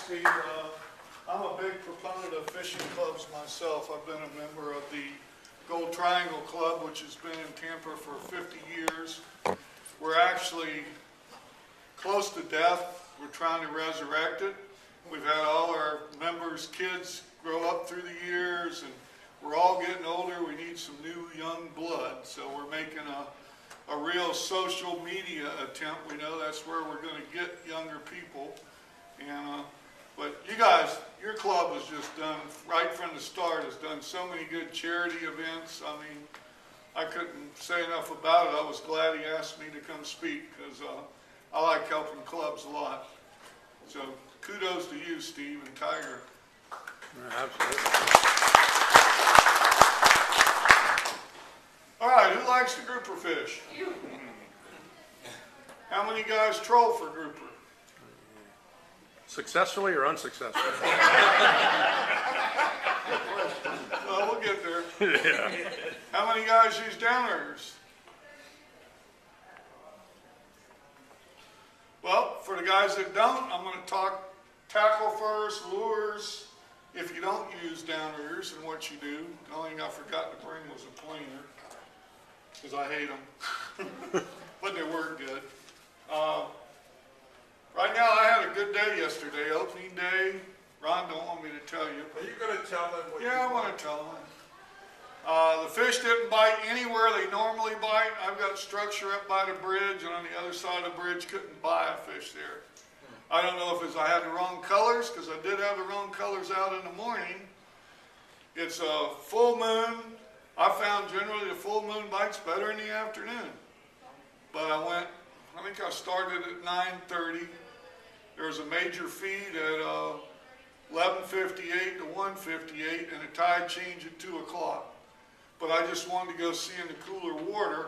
Steve. I'm a big proponent of fishing clubs myself. I've been a member of the Gold Triangle Club, which has been in Tampa for 50 years. We're actually close to death. We're trying to resurrect it. We've had all our members' kids grow up through the years, and we're all getting older. We need some new young blood, so we're making a real social media attempt. We know that's where we're going to get younger people. And but you guys, your club has just done, right from the start, has done so many good charity events. I mean, I couldn't say enough about it. I was glad he asked me to come speak, because I like helping clubs a lot. So kudos to you, Steve and Tiger. Absolutely. All right, who likes to grouper fish? You. How many guys troll for grouper? Successfully or unsuccessfully? Well, we'll get there. Yeah. How many guys use downriggers? Well, for the guys that don't, I'm going to talk tackle first, lures, if you don't use downriggers and what you do. The only thing I forgot to bring was a planer, because I hate them, but they work good. Right now, I had a good day yesterday, opening day. Ron don't want me to tell you. Are you going to tell them what Yeah, I want to tell them. The fish didn't bite anywhere they normally bite. I've got structure up by the bridge, and on the other side of the bridge, couldn't buy a fish there. I don't know if it's I had the wrong colors, because I did have the wrong colors out in the morning. It's a full moon. I found generally the full moon bites better in the afternoon. But I think I started at 9:30. There was a major feed at 11:58 to 1:58, and the tide changed at 2 o'clock. But I just wanted to go see in the cooler water,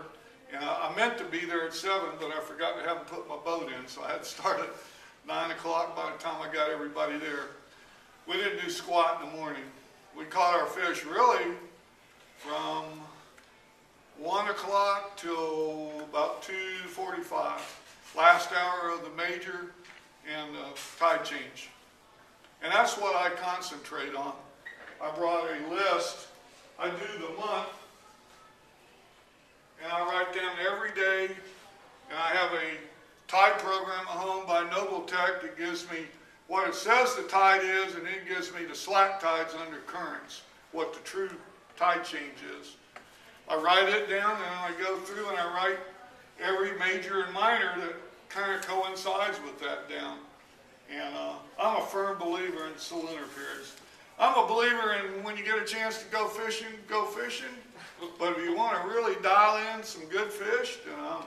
and I meant to be there at 7, but I forgot to have them put my boat in, so I had to start at 9 o'clock by the time I got everybody there. We didn't do squat in the morning. We caught our fish really from 1 o'clock till about 2:45, last hour of the major and tide change. And that's what I concentrate on. I brought a list. I do the month, and I write down every day, and I have a tide program at home by Tech that gives me what it says the tide is, and it gives me the slack tides under currents, what the true tide change is. I write it down, and I go through and I write every major and minor that kind of coincides with that down. And I'm a firm believer in solunar periods. I'm a believer in when you get a chance to go fishing, go fishing. But if you want to really dial in some good fish, then I'm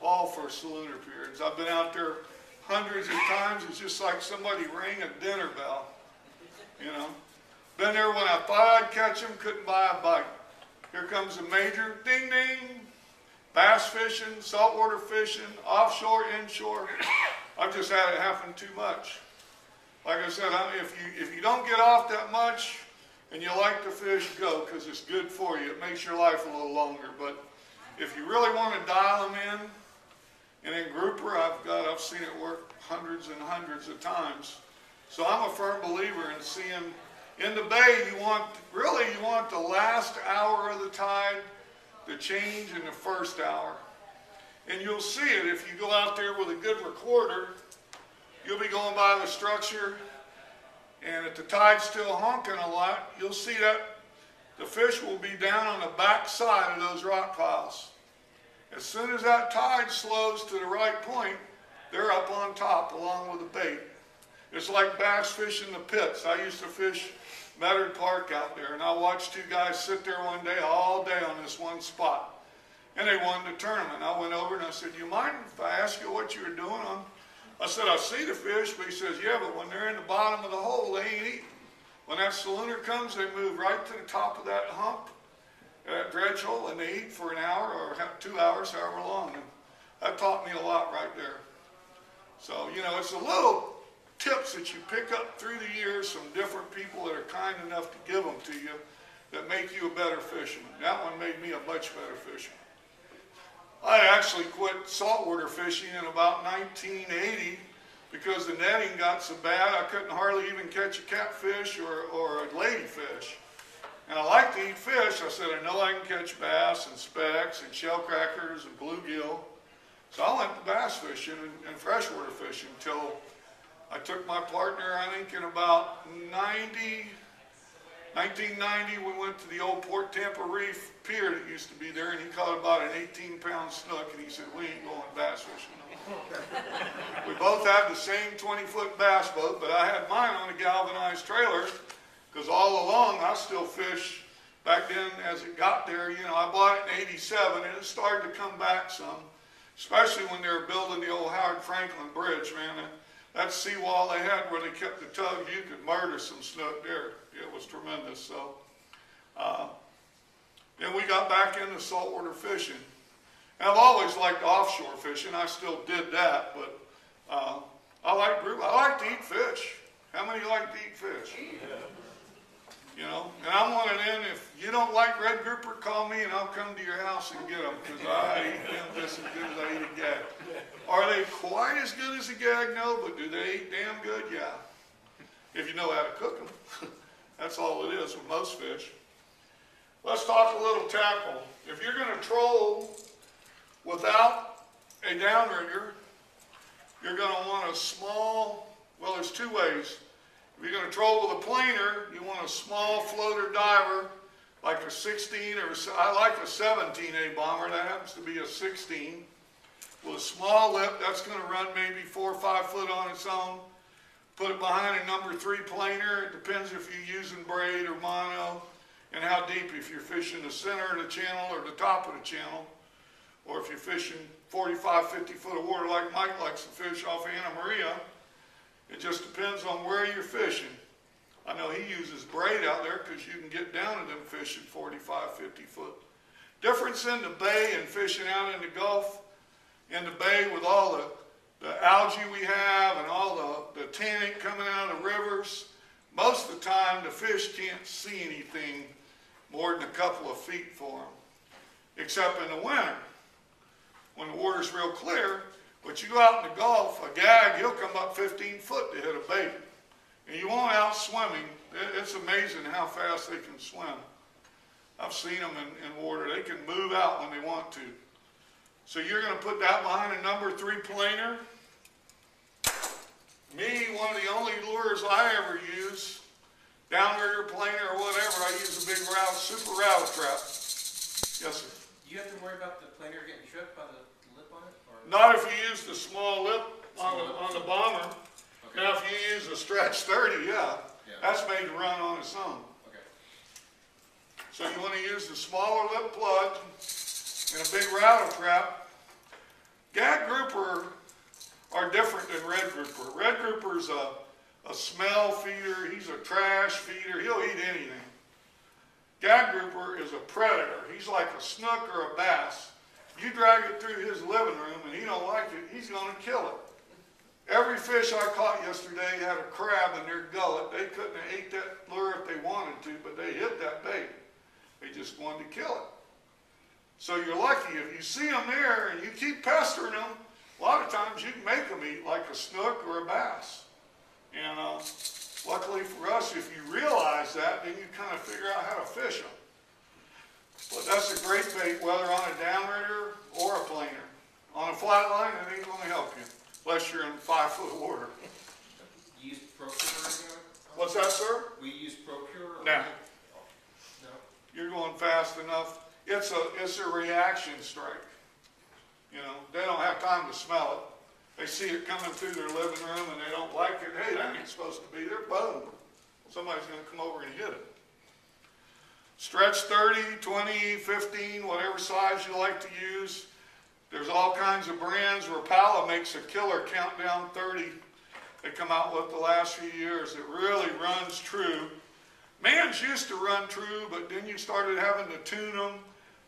all for solunar periods. I've been out there hundreds of times. It's just like somebody rang a dinner bell, you know. Been there when I thought I'd catch them, couldn't buy a bite. Here comes a major, ding ding. Bass fishing, saltwater fishing, offshore, inshore. I've just had it happen too much. Like I said, if you don't get off that much and you like to fish, go, because it's good for you. It makes your life a little longer. But if you really want to dial them in, and in grouper, I've seen it work hundreds and hundreds of times. So I'm a firm believer in seeing in the bay. You want the last hour of the tide to change in the first hour. And you'll see it if you go out there with a good recorder. You'll be going by the structure, and if the tide's still honking a lot, you'll see that the fish will be down on the back side of those rock piles. As soon as that tide slows to the right point, they're up on top along with the bait. It's like bass fishing the pits. I used to fish Medard Park out there, and I watched two guys sit there one day, all day on this one spot. And they won the tournament. I went over and I said, "Do you mind if I ask you what you were doing?" I said, "I see the fish," but he says, "Yeah, but when they're in the bottom of the hole, they ain't eating. When that solunar comes, they move right to the top of that hump, that dredge hole, and they eat for an hour or 2 hours, however long." And that taught me a lot right there. So, you know, it's a little tips that you pick up through the years from different people that are kind enough to give them to you that make you a better fisherman. That one made me a much better fisherman. I actually quit saltwater fishing in about 1980 because the netting got so bad I couldn't hardly even catch a catfish or a ladyfish. And I like to eat fish. I said, I know I can catch bass and specks and shellcrackers and bluegill. So I went to bass fishing and freshwater fishing until I took my partner, I think in about 1990, we went to the old Port Tampa Reef pier that used to be there, and he caught about an 18-pound snook, and he said, we ain't going bass fishing. We both had the same 20-foot bass boat, but I had mine on a galvanized trailer, because all along I still fish. Back then, as it got there, you know, I bought it in '87, and it started to come back some, especially when they were building the old Howard Franklin Bridge, man. That seawall they had where they kept the tug, you could murder some snook there. It was tremendous. So then we got back into saltwater fishing. And I've always liked offshore fishing. I still did that, but I like to eat fish. How many like to eat fish? You know, and I'm one of them, if you don't like red grouper, call me and I'll come to your house and get them, because I eat them just as good as I eat a gag. Are they quite as good as a gag? No, but do they eat damn good? Yeah. If you know how to cook them. That's all it is with most fish. Let's talk a little tackle. If you're going to troll without a downrigger, you're going to want a small, well, there's two ways. If you're going to troll with a planer, you want a small floater diver, like a 16, or I like a 17A bomber. That happens to be a 16. With a small lip, that's going to run maybe 4 or 5 foot on its own. Put it behind a number 3 planer. It depends if you're using braid or mono, and how deep, if you're fishing the center of the channel or the top of the channel, or if you're fishing 45, 50 foot of water like Mike likes to fish off Anna Maria. It just depends on where you're fishing. I know he uses braid out there because you can get down to them fishing 45, 50 foot. Difference in the bay and fishing out in the Gulf. In the bay with all the algae we have and all the tannic coming out of the rivers, most of the time the fish can't see anything more than a couple of feet for them. Except in the winter, when the water's real clear. But you go out in the Gulf, a gag, he'll come up 15 foot to hit a bait. And you won't out swimming. It's amazing how fast they can swim. I've seen them in water. They can move out when they want to. So you're going to put that behind a number 3 planer. Me, one of the only lures I ever use, downrigger, planer, or whatever, I use a big super rattle trap. Yes, sir. Do you have to worry about the planer getting tripped by the lip on it? Or? Not if you use the small lip on the bomber. Okay. Now if you use a stretch 30, yeah, that's made to run on its own. Okay. So you want to use the smaller lip plug and a big rattle trap. Gag grouper are different than red grouper. Red grouper's a smell feeder. He's a trash feeder. He'll eat anything. Gag grouper is a predator. He's like a snook or a bass. You drag it through his living room and he don't like it, he's going to kill it. Every fish I caught yesterday had a crab in their gullet. They couldn't have ate that lure if they wanted to, but they hit that bait. They just wanted to kill it. So you're lucky if you see them there and you keep pestering them. A lot of times you can make them eat like a snook or a bass. And luckily for us, if you realize that, then you kind of figure out how to fish them. But that's a great bait, whether on a downrigger or a planer. On a flat line, it ain't going to help you, unless you're in 5 foot of water. You use Procure? What's that, sir? We use Procure? No. No. You're going fast enough. It's a reaction strike. You know, they don't have time to smell it. They see it coming through their living room and they don't like it. Hey, that ain't supposed to be there. Boom. Somebody's going to come over and hit it. Stretch 30, 20, 15, whatever size you like to use. There's all kinds of brands. Rapala makes a killer Countdown 30 they come out with the last few years. It really runs true. Mans used to run true, but then you started having to tune them.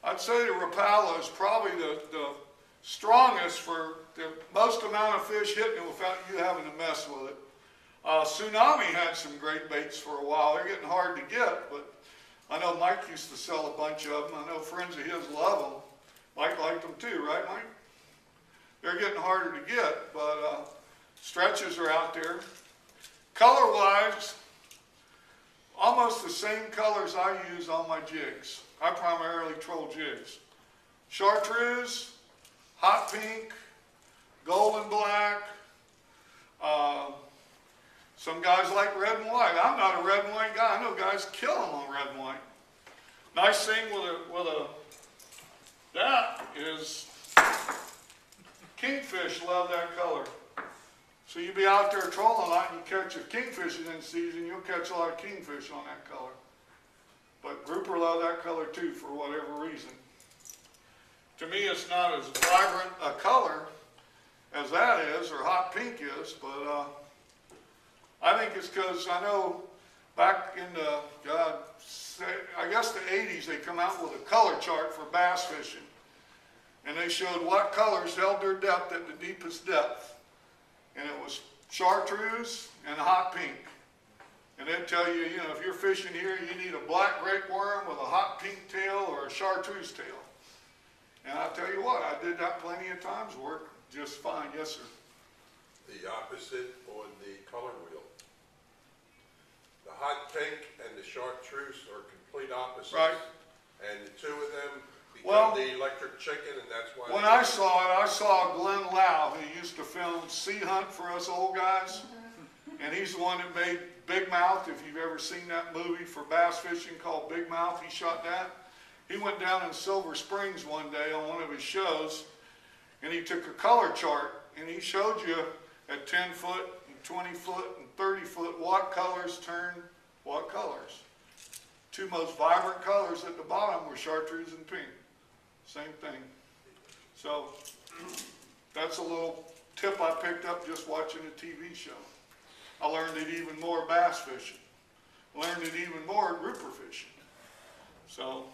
I'd say the Rapala is probably the strongest for the most amount of fish hitting it without you having to mess with it. Tsunami had some great baits for a while. They're getting hard to get, but I know Mike used to sell a bunch of them. I know friends of his love them. Mike liked them too, right, Mike? They're getting harder to get, but Stretches are out there. Color-wise, almost the same colors I use on my jigs. I primarily troll jigs. Chartreuse, hot pink, gold and black. Some guys like red and white. I'm not a red and white guy. I know guys kill them on red and white. Nice thing that is kingfish love that color. So you be out there trolling a lot and you catch, if kingfish is in season, you'll catch a lot of kingfish on that color. But grouper love that color too for whatever reason. To me, it's not as vibrant a color as that is, or hot pink is, but I think it's because I know back in the, I guess the 80s, they come out with a color chart for bass fishing. And they showed what colors held their depth at the deepest depth. And it was chartreuse and hot pink. And they'd tell you, if you're fishing here, you need a black great worm with a hot pink tail or a chartreuse tail. And I'll tell you what, I did that plenty of times, worked just fine, yes sir. The opposite on the color wheel. The hot pink and the chartreuse are complete opposites. Right. And the two of them Well, become the electric chicken, and that's why. When I saw Glenn Lau, who used to film Sea Hunt for us old guys. And he's the one that made Big Mouth, if you've ever seen that movie for bass fishing called Big Mouth, he shot that. He went down in Silver Springs one day on one of his shows, and he took a color chart, and he showed you at 10 foot, and 20 foot, and 30 foot, what colors turn what colors. Two most vibrant colors at the bottom were chartreuse and pink. Same thing. So, that's a little tip I picked up just watching a TV show. I learned it even more bass fishing. Learned it even more grouper fishing. So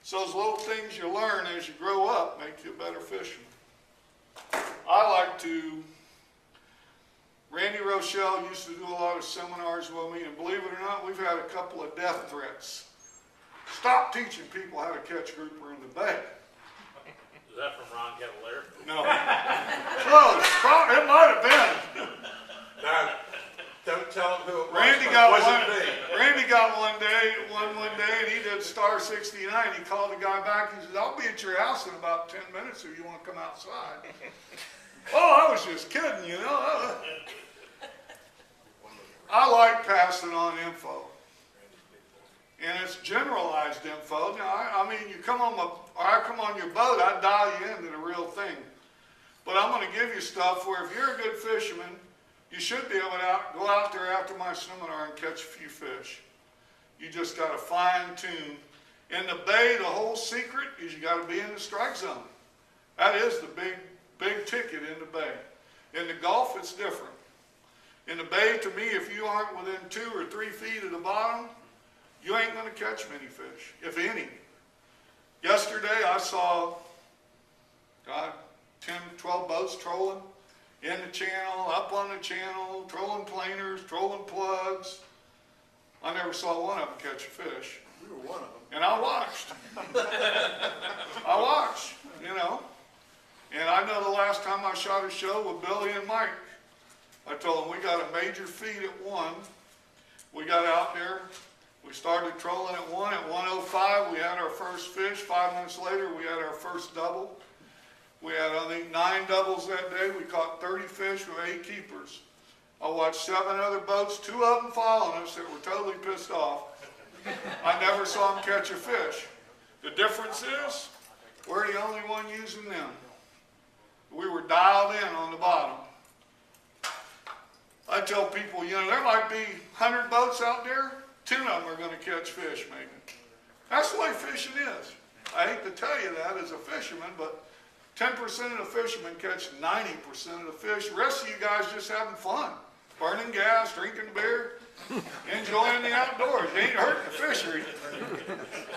those little things you learn as you grow up make you a better fisherman. Randy Rochelle used to do a lot of seminars with me, and believe it or not, we've had a couple of death threats. Stop teaching people how to catch grouper in the bay. Is that from Ron Cavalier? No. Close. It might have been. Now, don't tell them who it was. Randy but got it one. wasn't me. Randy got one day, and he did star 69. He called the guy back. He says, "I'll be at your house in about 10 minutes if you want to come outside." Oh, I was just kidding, I like passing on info, and it's generalized info. Now, I mean, I come on your boat, I dial you into the real thing. But I'm going to give you stuff where if you're a good fisherman, you should be able to go out there after my seminar and catch a few fish. You just got to fine tune. In the bay, the whole secret is you got to be in the strike zone. That is the big ticket in the bay. In the Gulf, it's different. In the bay, to me, if you aren't within 2 or 3 feet of the bottom, you ain't going to catch many fish, if any. Yesterday, I saw 10, 12 boats trolling in the channel, up on the channel, trolling planers, trolling plugs. I never saw one of them catch a fish. We were one of them. And I watched. I watched, And I know the last time I shot a show with Billy and Mike, I told them we got a major feed at 1. We got out there. We started trolling at 1. At 1:05, we had our first fish. 5 minutes later, we had our first double. We had, I think, 9 doubles that day. We caught 30 fish with 8 keepers. I watched 7 other boats, 2 of them following us that were totally pissed off. I never saw them catch a fish. The difference is, we're the only one using them. We were dialed in on the bottom. I tell people, there might be 100 boats out there, 10 of them are going to catch fish, maybe. That's the way fishing is. I hate to tell you that as a fisherman, but 10% of the fishermen catch 90% of the fish. The rest of you guys just having fun. Burning gas, drinking beer, enjoying the outdoors. You ain't hurting the fishery.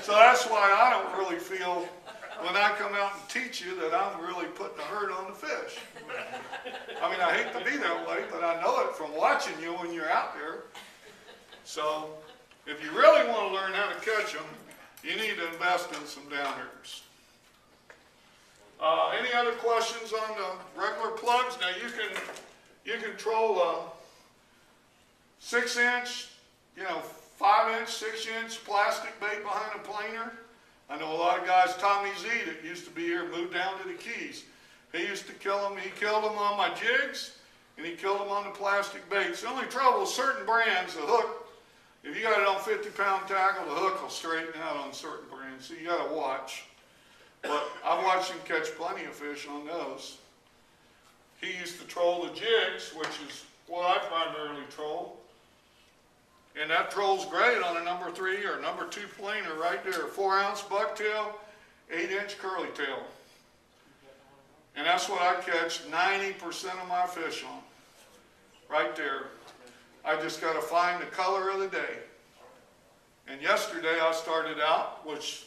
So that's why I don't really feel, when I come out and teach you, that I'm really putting a hurt on the fish. I mean, I hate to be that way, but I know it from watching you when you're out there. So if you really want to learn how to catch them, you need to invest in some downriggers. Any other questions on the regular plugs? Now you can You can troll a 6-inch, 5-inch, 6-inch plastic bait behind a planer. I know a lot of guys, Tommy Z that used to be here, moved down to the Keys. He used to kill them. He killed them on my jigs, and he killed them on the plastic baits. The only trouble with certain brands, the hook, if you got it on 50-pound tackle, the hook will straighten out on certain brands, so you got to watch. But I've watched him catch plenty of fish on those. He used to troll the jigs, which is what I primarily troll. And that trolls great on a number 3 or number 2 planer right there. 4-ounce bucktail, 8-inch curly tail. And that's what I catch 90% of my fish on. Right there. I just got to find the color of the day. And yesterday I started out, which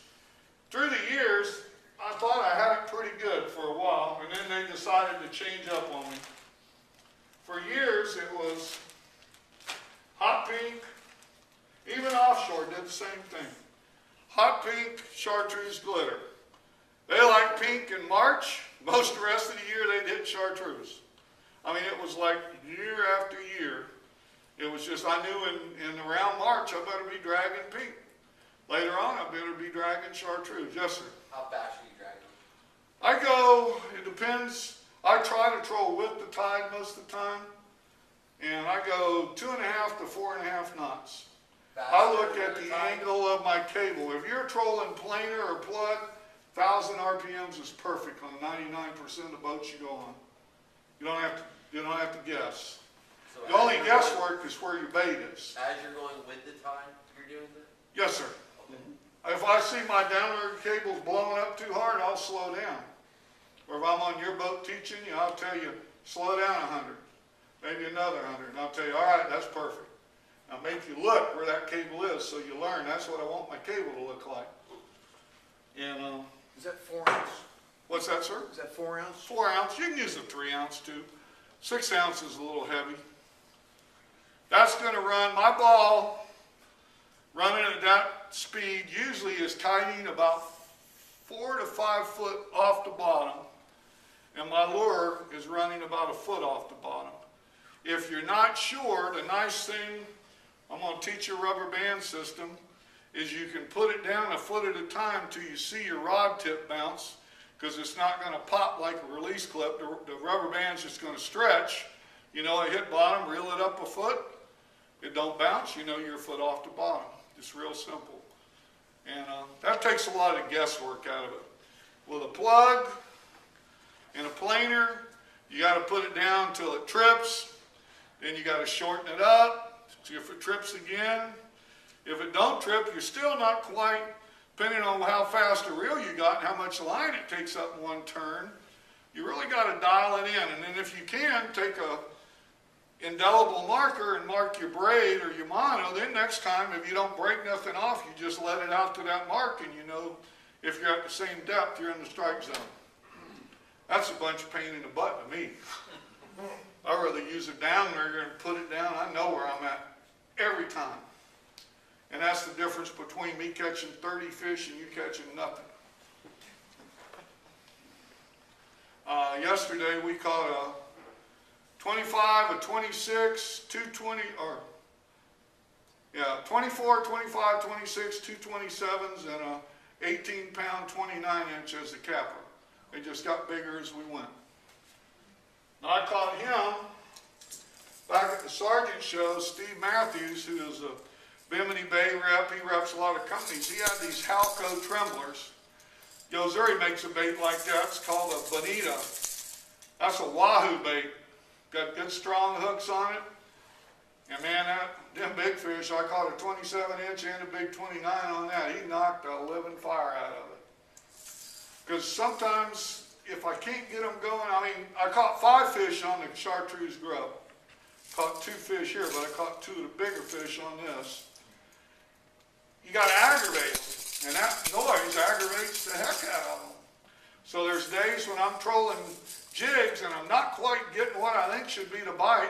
through the years, I thought I had it pretty good for a while, and then they decided to change up on me. For years it was hot pink, even offshore did the same thing. Hot pink chartreuse glitter. They like pink in March. Most of the rest of the year they'd hit chartreuse. I mean, it was like year after year. It was just, I knew in around March I better be dragging pink. Later on I better be dragging chartreuse. Yes, sir. How fast are you dragging? I go, it depends. I try to troll with the tide most of the time. And I go 2.5 to 4.5 knots. I look at the angle of my cable. If you're trolling planer or plug, 1,000 RPMs is perfect on 99% of the boats you go on. You don't have to guess. So The only guesswork is where your bait is. As you're going with the tide, you're doing it? Yes, sir. Okay. If I see my downriver cables blowing up too hard, I'll slow down. Or if I'm on your boat teaching you, I'll tell you, slow down 100, maybe another 100, and I'll tell you, all right, that's perfect. I'll make you look where that cable is so you learn that's what I want my cable to look like. And Is that 4 ounce? what's that, sir? Is that 4 ounce? 4 ounce. You can use a 3 ounce too. 6 ounce is a little heavy. That's going to run, my ball running at that speed usually is tiding about 4 to 5 foot off the bottom, and my lure is running about a foot off the bottom. If you're not sure, the nice thing, I'm going to teach you a rubber band system, is you can put it down a foot at a time till you see your rod tip bounce, because it's not going to pop like a release clip. The rubber band's just going to stretch. You know, it hit bottom, reel it up a foot. It don't bounce, you know you're a foot off the bottom. It's real simple. And that takes a lot of guesswork out of it. With a plug and a planer, you got to put it down till it trips. Then you got to shorten it up. See if it trips again. If it don't trip, you're still not quite, depending on how fast a reel you got and how much line it takes up in one turn, you really got to dial it in. And then if you can, take a indelible marker and mark your braid or your mono. Then next time, if you don't break nothing off, you just let it out to that mark, and you know if you're at the same depth, you're in the strike zone. That's a bunch of pain in the butt to me. I'd rather use a down rigger and put it down. I know where I'm at every time. And that's the difference between me catching 30 fish and you catching nothing. Yesterday we caught a 25, a 26, 220, 24, 25, 26, 227s, and a 18-pound 29-inch as the capper. They just got bigger as we went. Now I caught him back at the Sergeant show. Steve Matthews, who is a Bimini Bay rep, he reps a lot of companies. He had these Halco tremblers. Yozuri makes a bait like that. It's called a bonita. That's a wahoo bait. Got good strong hooks on it. And man, them big fish, I caught a 27-inch and a big 29 on that. He knocked a living fire out of it. Because sometimes, if I can't get them going, I mean, I caught 5 fish on the chartreuse grub. Caught 2 fish here, but I caught 2 of the bigger fish on this. You got to aggravate them, and that noise aggravates the heck out of them. So there's days when I'm trolling jigs and I'm not quite getting what I think should be the bite.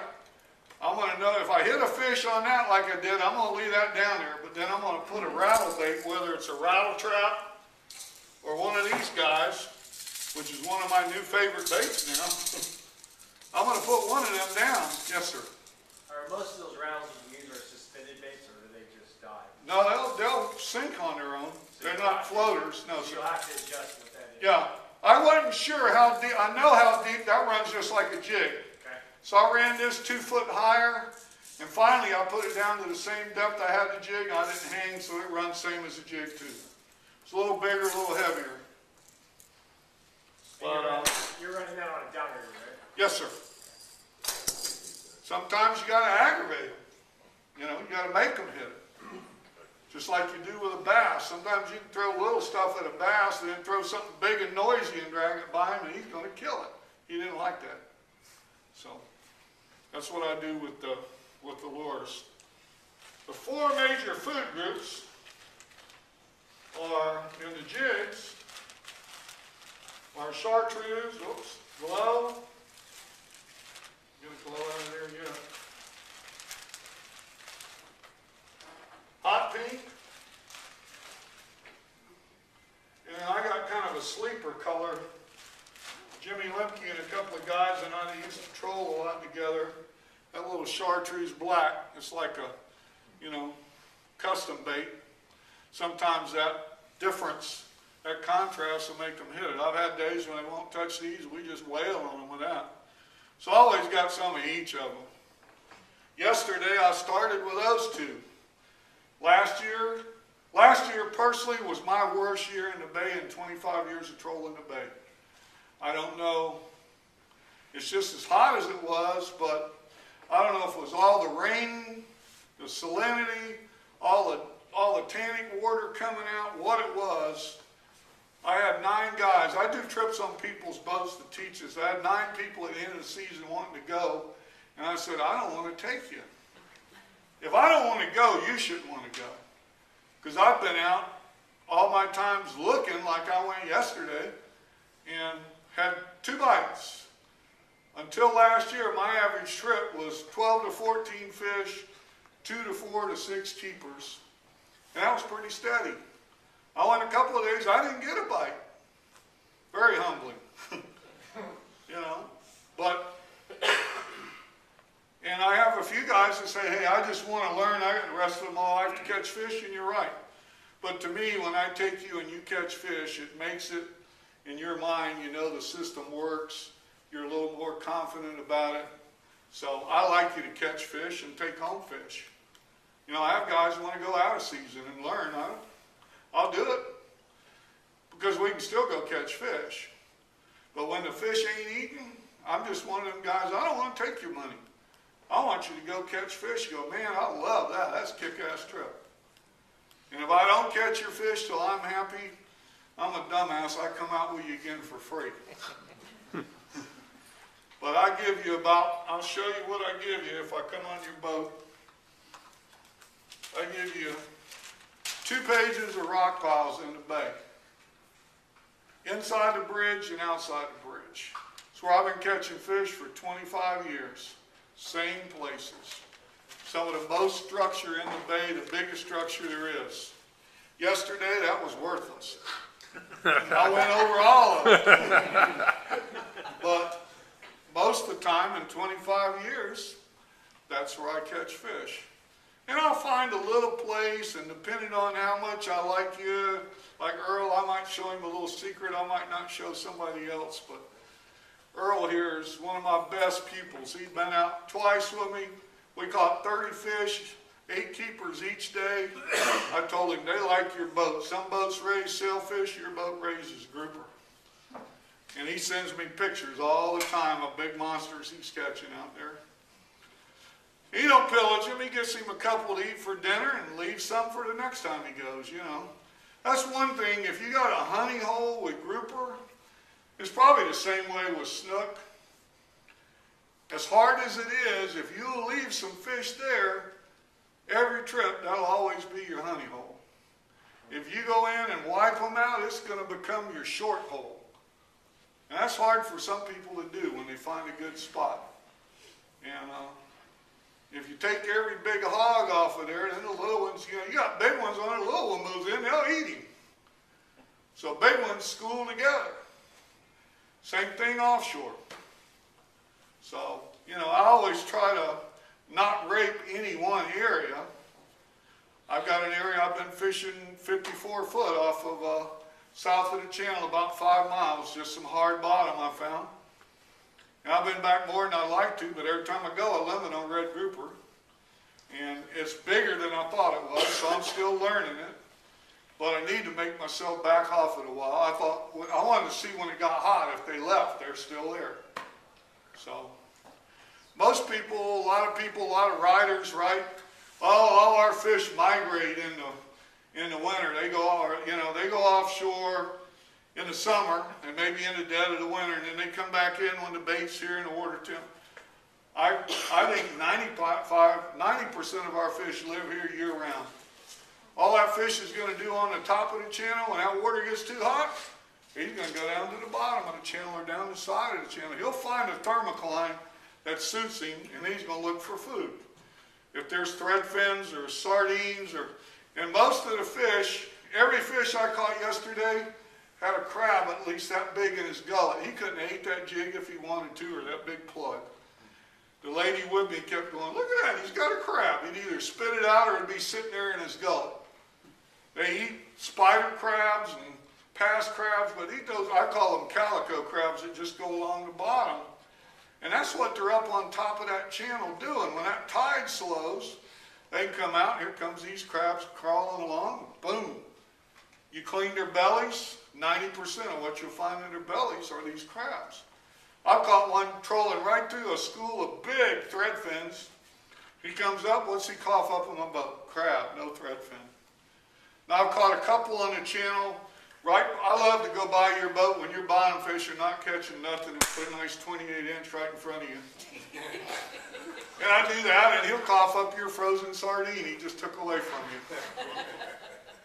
I'm going to know if I hit a fish on that like I did, I'm going to leave that down there. But then I'm going to put a rattle bait, whether it's a rattle trap or one of these guys, which is one of my new favorite baits now. I'm gonna put one of them down. Yes, sir. Are most of those rounds that you use are suspended baits, or do they just dive? No, they'll sink on their own. They're not floaters, no, So sir. you'll have to adjust what that is. Yeah, I wasn't sure how deep, I know how deep, that runs just like a jig. Okay. So I ran this 2 foot higher, and finally I put it down to the same depth I had the jig. I didn't hang, so it runs same as a jig too. It's a little bigger, a little heavier. And you're running that on a downrigger, right? Yes, sir. Sometimes you gotta aggravate them. You know, you gotta make them hit it. Just like you do with a bass. Sometimes you can throw little stuff at a bass and then throw something big and noisy and drag it by him and he's gonna kill it. He didn't like that. So, that's what I do with the lures. The 4 major food groups are, in the jigs, are chartreuse, glow. Get a glow out of there, yeah. Hot pink. And I got kind of a sleeper color. Jimmy Lemke and a couple of guys and I used to troll a lot together. That little chartreuse black, it's like a, you know, custom bait. Sometimes that difference, that contrast will make them hit it. I've had days when they won't touch these, we just wail on them with that. So I always got some of each of them. Yesterday I started with those 2. Last year personally was my worst year in the bay in 25 years of trolling the bay. I don't know, it's just as hot as it was, but I don't know if it was all the rain, the salinity, all the tannic water coming out, what it was. I had 9 guys. I do trips on people's boats to teach us. I had 9 people at the end of the season wanting to go, and I said, I don't want to take you. If I don't want to go, you shouldn't want to go. Because I've been out all my times looking like I went yesterday and had 2 bites. Until last year, my average trip was 12 to 14 fish, 2 to 4 to 6 keepers. And that was pretty steady. I went a couple of days, I didn't get a bite. Very humbling. You know, but, and I have a few guys that say, hey, I just want to learn, I got the rest of my life to catch fish, and you're right. But to me, when I take you and you catch fish, it makes it, in your mind, you know the system works, you're a little more confident about it. So I like you to catch fish and take home fish. You know, I have guys who want to go out of season and learn. I'll do it because we can still go catch fish. But when the fish ain't eating, I'm just one of them guys, I don't want to take your money. I want you to go catch fish. You go, man, I love that. That's a kick-ass trip. And if I don't catch your fish till I'm happy, I'm a dumbass. I come out with you again for free. But I give you I'll show you what I give you if I come on your boat. I give you 2 pages of rock piles in the bay. Inside the bridge and outside the bridge. It's where I've been catching fish for 25 years. Same places. Some of the most structure in the bay, the biggest structure there is. Yesterday, that was worthless. I went over all of it. But most of the time, in 25 years, that's where I catch fish. And I'll find a little place, and depending on how much I like you, like Earl, I might show him a little secret. I might not show somebody else, but Earl here is one of my best pupils. He's been out twice with me. We caught 30 fish, 8 keepers each day. I told him, they like your boat. Some boats raise sailfish, your boat raises grouper. And he sends me pictures all the time of big monsters he's catching out there. He don't pillage him. He gets him a couple to eat for dinner and leaves some for the next time he goes, you know. That's one thing. If you got a honey hole with grouper, it's probably the same way with snook. As hard as it is, if you leave some fish there, every trip, that'll always be your honey hole. If you go in and wipe them out, it's going to become your short hole. And that's hard for some people to do when they find a good spot. And if you take every big hog off of there, then the little ones, you know, you got big ones on it, the little one moves in, they'll eat him. So big ones school together. Same thing offshore. So, you know, I always try to not rape any one area. I've got an area I've been fishing 54 foot off of south of the channel, about 5 miles, just some hard bottom I found. And I've been back more than I'd like to, but every time I go, I limit on red grouper. And it's bigger than I thought it was, so I'm still learning it. But I need to make myself back off it a while. I wanted to see when it got hot, if they left, they're still there. So, most people, a lot of riders, right? Oh, all our fish migrate in the winter. They go, you know, they go offshore in the summer and maybe in the dead of the winter, and then they come back in when the bait's here in the water temp. I think 90% of our fish live here year round. All that fish is going to do on the top of the channel, when that water gets too hot, he's going to go down to the bottom of the channel or down the side of the channel. He'll find a thermocline that suits him, and he's going to look for food. If there's thread fins or sardines, and most of the fish, every fish I caught yesterday had a crab at least that big in his gullet. He couldn't have ate that jig if he wanted to, or that big plug. The lady with me kept going, look at that, he's got a crab. He'd either spit it out or it'd be sitting there in his gullet. They eat spider crabs and pass crabs, but eat those, I call them calico crabs that just go along the bottom. And that's what they're up on top of that channel doing. When that tide slows, they can come out, here comes these crabs crawling along, boom. You clean their bellies, 90% of what you'll find in their bellies are these crabs. I caught one trolling right through a school of big thread fins. He comes up, what's he cough up on my boat? Crab, no thread fin. Now I've caught a couple on the channel. Right, I love to go by your boat when you're buying fish or not catching nothing and put a nice 28-inch right in front of you. And I do that, and he'll cough up your frozen sardine he just took away from you.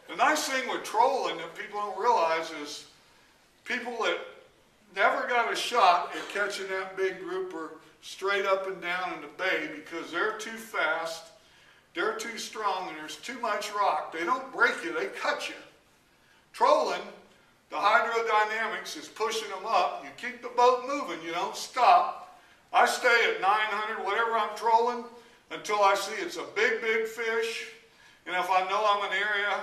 The nice thing with trolling that people don't realize is people that never got a shot at catching that big grouper straight up and down in the bay because they're too fast, they're too strong, and there's too much rock. They don't break you, they cut you. Trolling, the hydrodynamics is pushing them up. You keep the boat moving, you don't stop. I stay at 900, whatever I'm trolling, until I see it's a big, big fish. And if I know I'm in an area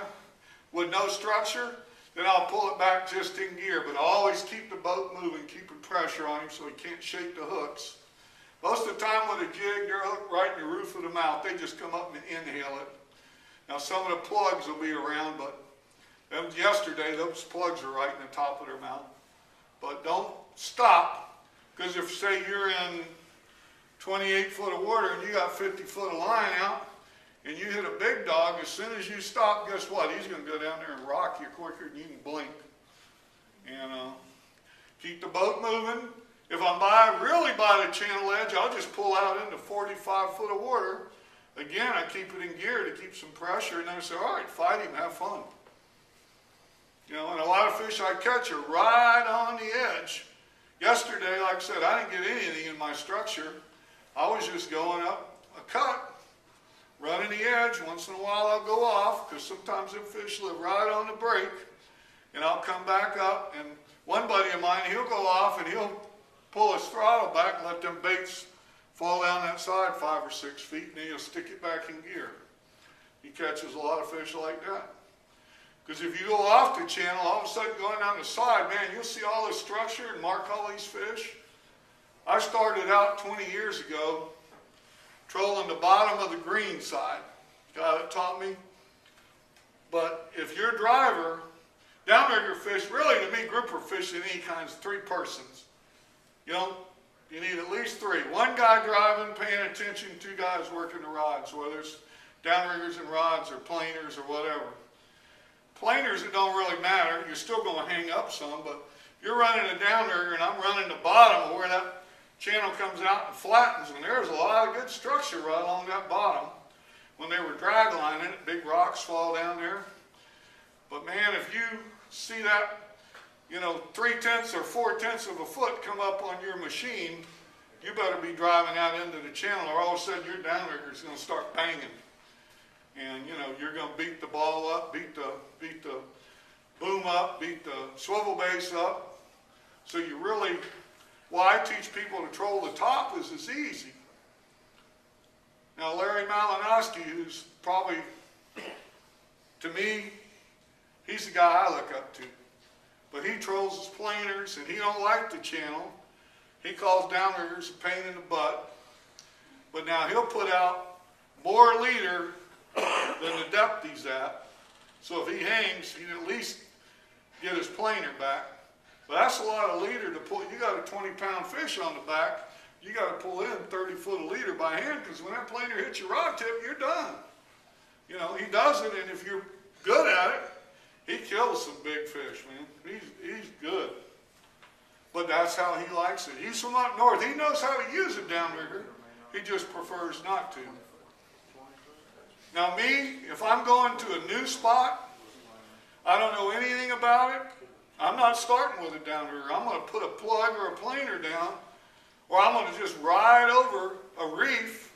with no structure, then I'll pull it back just in gear. But I always keep the boat moving, keeping pressure on him so he can't shake the hooks. Most of the time with a jig, they're hooked right in the roof of the mouth. They just come up and inhale it. Now some of the plugs will be around, but yesterday those plugs are right in the top of their mouth. But don't stop, because if say you're in 28 foot of water and you got 50 foot of line out, and you hit a big dog, as soon as you stop, guess what? He's going to go down there and rock you quicker than you can blink. And keep the boat moving. If I'm really by the channel edge, I'll just pull out into 45 foot of water. Again, I keep it in gear to keep some pressure, and then I say, all right, fight him, have fun. You know, and a lot of fish I catch are right on the edge. Yesterday, like I said, I didn't get anything in my structure. I was just going up a cut, running the edge. Once in a while I'll go off, because sometimes them fish live right on the break, and I'll come back up, and one buddy of mine, he'll go off and he'll pull his throttle back and let them baits fall down that side 5 or 6 feet, and then he'll stick it back in gear. He catches a lot of fish like that. Because if you go off the channel, all of a sudden going down the side, man, you'll see all this structure and mark all these fish. I started out 20 years ago trolling the bottom of the green side. Guy that taught me. But if your driver, downrigger fish, really to me grouper fish in any kind is 3 persons. You know, you need at least 3. 1 guy driving, paying attention, 2 guys working the rods, whether it's downriggers and rods or planers or whatever. Planers, it don't really matter. You're still going to hang up some, but if you're running a downrigger and I'm running the bottom where that channel comes out and flattens, and there's a lot of good structure right along that bottom. When they were drag lining it, big rocks fall down there. But man, if you see that, you know, 3/10 or 4/10 of a foot come up on your machine, you better be driving out into the channel, or all of a sudden your downrigger is going to start banging. And you know, you're going to beat the ball up, beat the boom up, beat the swivel base up. So you really Why I teach people to troll the top is it's easy. Now Larry Malinowski, who's probably, to me, he's the guy I look up to. But he trolls his planers and he don't like the channel. He calls downriggers a pain in the butt. But now he'll put out more leader than the depth he's at. So if he hangs, he can at least get his planer back. But that's a lot of leader to pull. You got a 20-pound fish on the back. You got to pull in 30 foot of leader by hand, because when that planer hits your rod tip, you're done. You know, he does it, and if you're good at it, he kills some big fish, man. He's good. But that's how he likes it. He's from up north. He knows how to use a downrigger. He just prefers not to. Now me, if I'm going to a new spot, I don't know anything about it, I'm not starting with a downrigger. I'm going to put a plug or a planer down, or I'm going to just ride over a reef,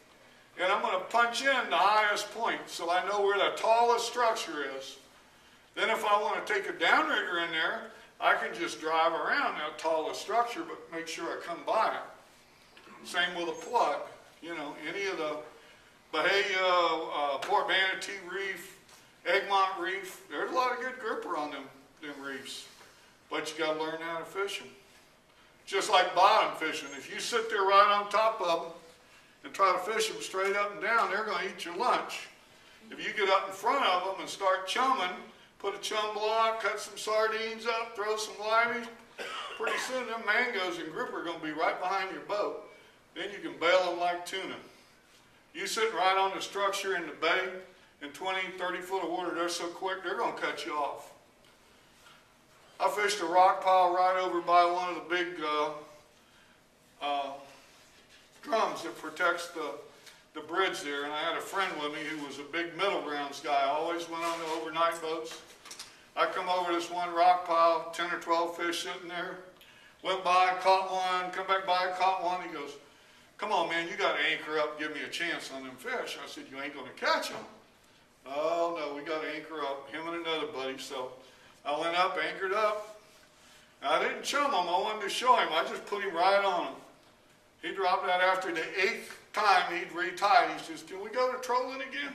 and I'm going to punch in the highest point so I know where the tallest structure is. Then if I want to take a downrigger in there, I can just drive around that tallest structure, but make sure I come by it. Same with a plug. You know, any of the Bahia, Port Manatee Reef, Egmont Reef, there's a lot of good grouper on them reefs. But you got to learn how to fish them. Just like bottom fishing. If you sit there right on top of them and try to fish them straight up and down, they're going to eat your lunch. If you get up in front of them and start chumming, put a chum block, cut some sardines up, throw some limeys, pretty soon them mangoes and grouper are going to be right behind your boat. Then you can bail them like tuna. You sitting right on the structure in the bay in 20, 30 foot of water, they're so quick, they're going to cut you off. I fished a rock pile right over by one of the big drums that protects the bridge there, and I had a friend with me who was a big middle grounds guy. I always went on the overnight boats. I come over this one rock pile, 10 or 12 fish sitting there. Went by, caught one, come back by, caught one. He goes, "Come on, man, you got to anchor up, give me a chance on them fish." I said, "You ain't going to catch them." "Oh, no, we got to anchor up," him and another buddy. So I went up, anchored up. I didn't chum him. I wanted to show him. I just put him right on him. He dropped that after the 8th time he'd retied. He says, "Can we go to trolling again?"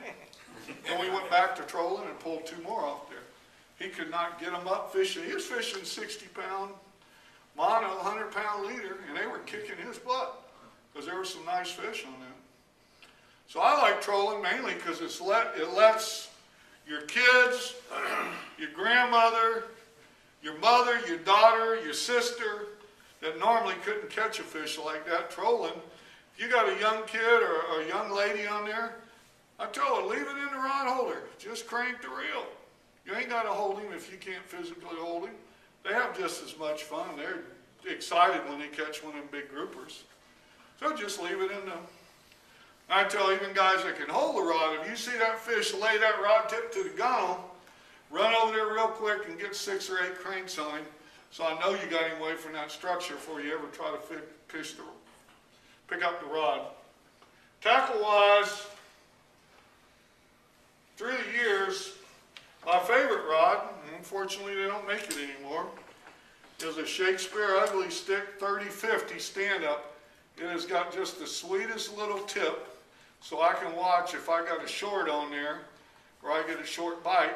And we went back to trolling and pulled 2 more off there. He could not get them up fishing. He was fishing 60-pound mono, 100-pound leader, and they were kicking his butt because there were some nice fish on them. So I like trolling mainly because it lets your kids, your grandmother, your mother, your daughter, your sister that normally couldn't catch a fish like that trolling. If you got a young kid or a young lady on there, I tell her, leave it in the rod holder. Just crank the reel. You ain't got to hold him if you can't physically hold him. They have just as much fun. They're excited when they catch one of them big groupers. So just leave it in the... I tell even guys that can hold the rod, if you see that fish lay that rod tip to the gunnel, run over there real quick and get 6 or 8 cranks on him, so I know you got him away from that structure before you ever try to pick up the rod. Tackle-wise, through the years, my favorite rod, and unfortunately they don't make it anymore, is a Shakespeare Ugly Stick 30-50 stand-up. It has got just the sweetest little tip, so I can watch if I got a short on there, or I get a short bite,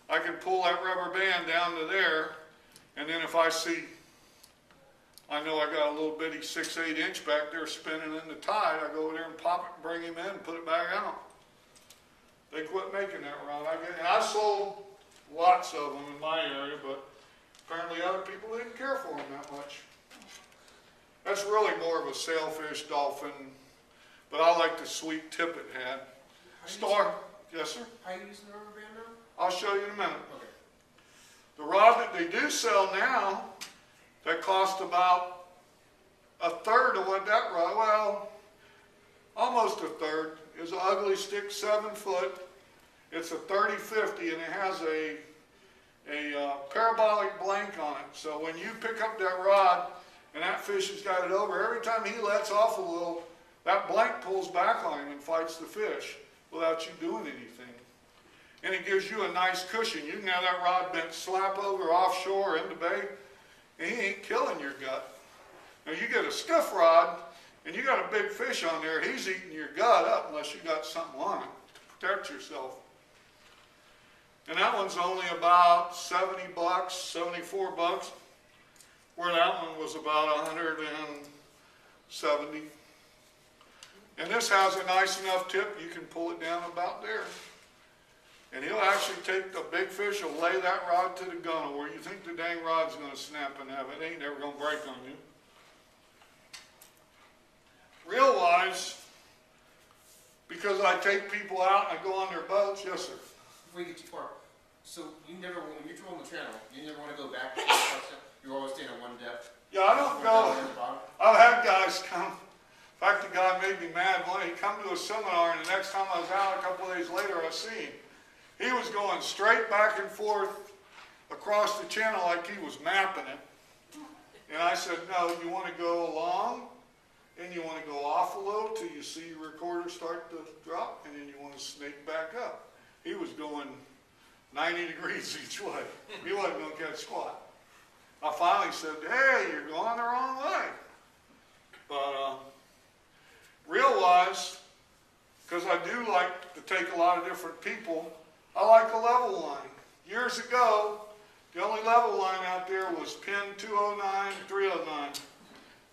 I can pull that rubber band down to there, and then if I see, I know I got a little bitty 6-8 inch back there spinning in the tide, I go over there and pop it, bring him in, and put it back out. They quit making that rod. And I sold lots of them in my area, but apparently other people didn't care for them that much. That's really more of a sailfish, dolphin, but I like the sweet tip it had. Star, yes sir? How are you using the rubber band now? I'll show you in a minute. Okay. The rod that they do sell now, that cost about 1/3 of what that rod, well, almost 1/3, is an Ugly Stick 7 foot. It's a 30-50 and it has a parabolic blank on it. So when you pick up that rod and that fish has got it over, every time he lets off a little, that blank pulls back on him and fights the fish without you doing anything. And it gives you a nice cushion. You can have that rod bent slap over offshore in the bay, and he ain't killing your gut. Now you get a stiff rod, and you got a big fish on there, he's eating your gut up unless you got something on it to protect yourself. And that one's only about 70 bucks, 74 bucks, where that one was about 170. And this has a nice enough tip, you can pull it down about there. And he'll actually take the big fish, he'll lay that rod to the gunnel where you think the dang rod's going to snap and have it. It ain't never going to break on you. Reel-wise, because I take people out and I go on their boats, yes sir. Before you get too far, so you never, when you're trolling the channel, you never want to go back to the stuff? You're always staying at one depth? Yeah, I don't go. I've had guys come. In fact, the guy made me mad one. He come to a seminar, and the next time I was out, a couple of days later, I see him. He was going straight back and forth across the channel like he was mapping it. And I said, no, you want to go along, and you want to go off a little till you see your recorder start to drop, and then you want to snake back up. He was going 90 degrees each way. He wasn't going to catch squat. I finally said, hey, you're going the wrong way. But reel-wise, because I do like to take a lot of different people, I like a level line. Years ago, the only level line out there was pin 209, 309.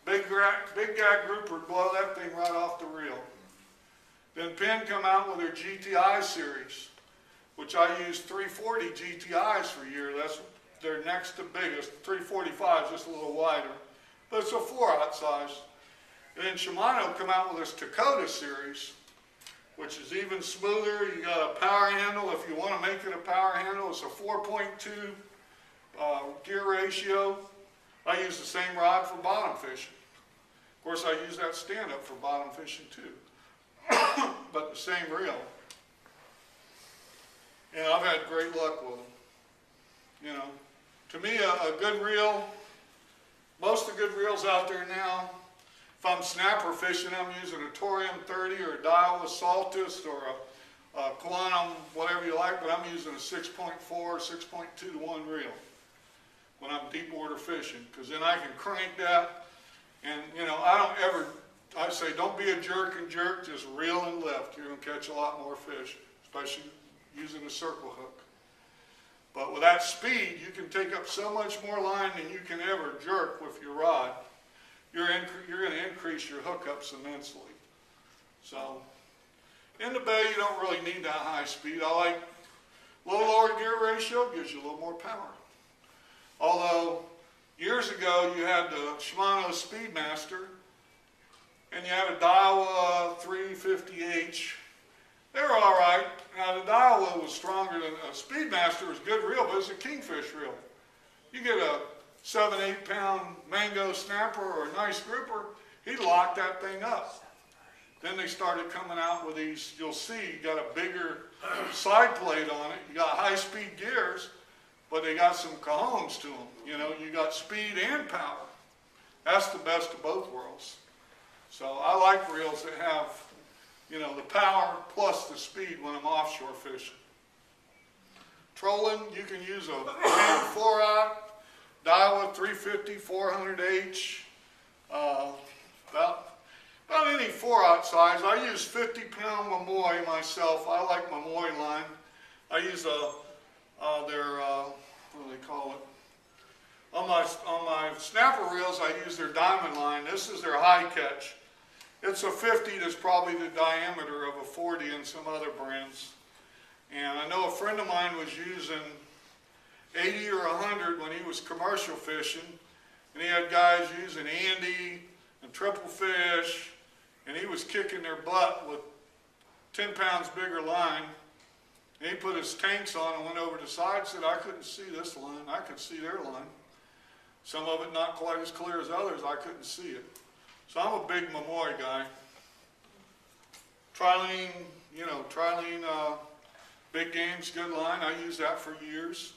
Big gag grouper would blow that thing right off the reel. Then Penn come out with their GTI series, which I used 340 GTIs for a year. That's their next to biggest. 345 is just a little wider, but it's a 4/0 size. And then Shimano come out with this Dakota series, which is even smoother. You got a power handle. If you want to make it a power handle, it's a 4.2 gear ratio. I use the same rod for bottom fishing. Of course, I use that stand-up for bottom fishing too, but the same reel. And I've had great luck with them. You know, to me, a good reel, most of the good reels out there now, if I'm snapper fishing, I'm using a Torium 30 or a Daiwa Saltus or a Quantum, whatever you like, but I'm using a 6.4, 6.2 to 1 reel when I'm deep water fishing, because then I can crank that, and you know, I say don't be a jerk and jerk, just reel and lift. You're going to catch a lot more fish, especially using a circle hook. But with that speed, you can take up so much more line than you can ever jerk with your rod. You're going to increase your hookups immensely. So, in the bay, you don't really need that high speed. I like a little lower gear ratio, gives you a little more power. Although, years ago, you had the Shimano Speedmaster, and you had a Daiwa 350H. They were all right. Now, the Daiwa was stronger than a Speedmaster. Was a good reel, but it was a kingfish reel. You get a 7-8 pound mango snapper or a nice grouper, he'd lock that thing up. Then they started coming out with these, you'll see, you got a bigger side plate on it. You got high-speed gears, but they got some cajones to them. You know, you got speed and power. That's the best of both worlds. So I like reels that have, you know, the power plus the speed when I'm offshore fishing. Trolling, you can use a 4/0, Daiwa 350, 400H, about any 4/0 size. I use 50-pound Mamoy myself. I like Mamoy line. I use their, what do they call it? On my snapper reels, I use their diamond line. This is their high catch. It's a 50 that's probably the diameter of a 40 in some other brands. And I know a friend of mine was using 80 or 100 when he was commercial fishing, and he had guys using Andy and Triple Fish, and he was kicking their butt with 10 pounds bigger line. And he put his tanks on and went over the side and said, I couldn't see this line, I could see their line. Some of it not quite as clear as others, I couldn't see it. So I'm a big Mamoy guy. Trilene, you know, big game's good line. I use that for years.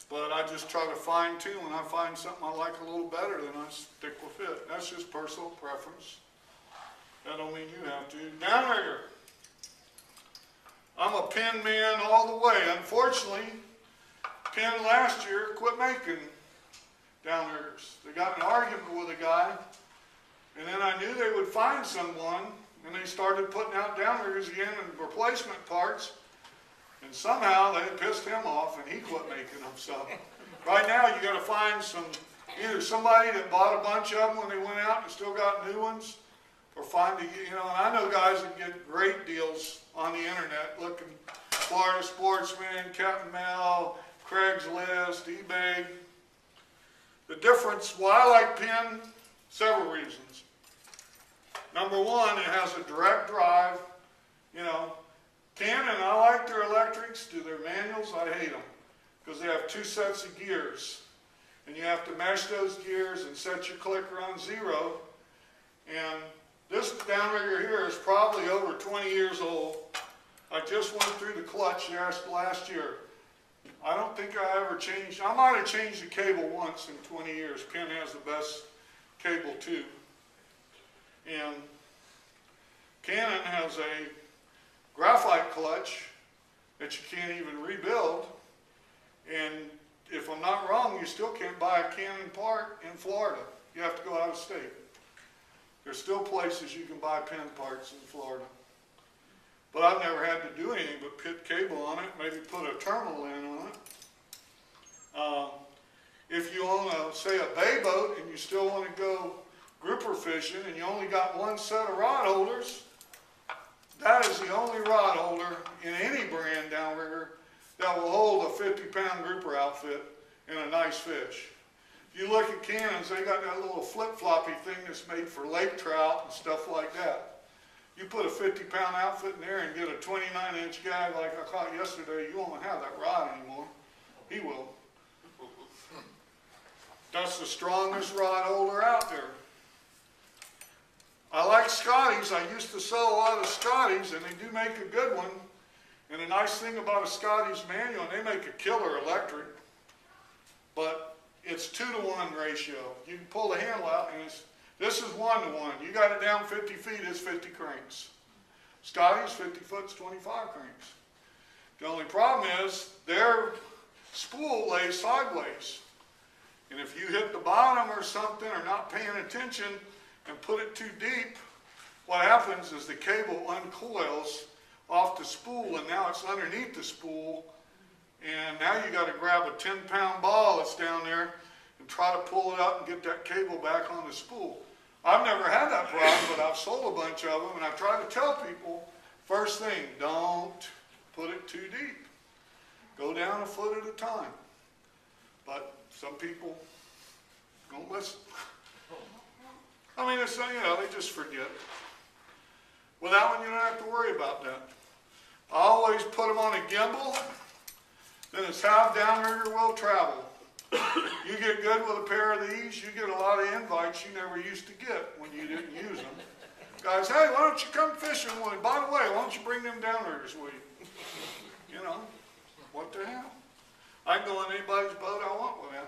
But I just try to fine tune. When I find something I like a little better, then I stick with it. That's just personal preference. That don't mean you have to. Downrigger. I'm a Penn man all the way. Unfortunately, Penn last year quit making downriggers. They got in an argument with a guy, and then I knew they would find someone, and they started putting out downriggers again and replacement parts, and somehow they pissed him off, and he quit making them. So right now you got to find either somebody that bought a bunch of them when they went out and still got new ones, or find and I know guys that get great deals on the internet looking. Florida Sportsman, Captain Mel, Craigslist, eBay. The difference, why I like Penn, several reasons. Number one, it has a direct drive. Canon, I like their electrics. Do their manuals, I hate them. Because they have two sets of gears. And you have to mesh those gears and set your clicker on 0. And this downrigger here is probably over 20 years old. I just went through the clutch last year. I don't think I ever changed. I might have changed the cable once in 20 years. Penn has the best cable too. And Canon has a graphite clutch that you can't even rebuild. And if I'm not wrong, you still can't buy a Canon part in Florida. You have to go out of state. There's still places you can buy Penn parts in Florida. But I've never had to do anything but put cable on it, maybe put a terminal in on it. If you own say a bay boat and you still want to go grouper fishing and you only got one set of rod holders, that is the only rod holder in any brand downrigger that will hold a 50-pound grouper outfit and a nice fish. If you look at Canons, they got that little flip-floppy thing that's made for lake trout and stuff like that. You put a 50-pound outfit in there and get a 29-inch guy like I caught yesterday, you won't have that rod anymore. He will. That's the strongest rod holder out there. I like Scotties. I used to sell a lot of Scotties, and they do make a good one. And the nice thing about a Scotties manual, and they make a killer electric, but it's 2-to-1 ratio. You can pull the handle out, and this is 1-to-1. You got it down 50 feet, it's 50 cranks. Scotties, 50 foot's 25 cranks. The only problem is their spool lays sideways. And if you hit the bottom or something or not paying attention and put it too deep, what happens is the cable uncoils off the spool, and now it's underneath the spool, and now you got to grab a 10-pound ball that's down there and try to pull it up and get that cable back on the spool. I've never had that problem, but I've sold a bunch of them, and I try to tell people, first thing, don't put it too deep. Go down a foot at a time. But some people don't listen. I mean, it's, they just forget. With that one, you don't have to worry about that. I always put them on a gimbal, then it's how downrigger will travel. You get good with a pair of these, you get a lot of invites you never used to get when you didn't use them. Guys, hey, why don't you come fishing with me? By the way, why don't you bring them downriggers with you? What the hell? I can go on anybody's boat I want with them.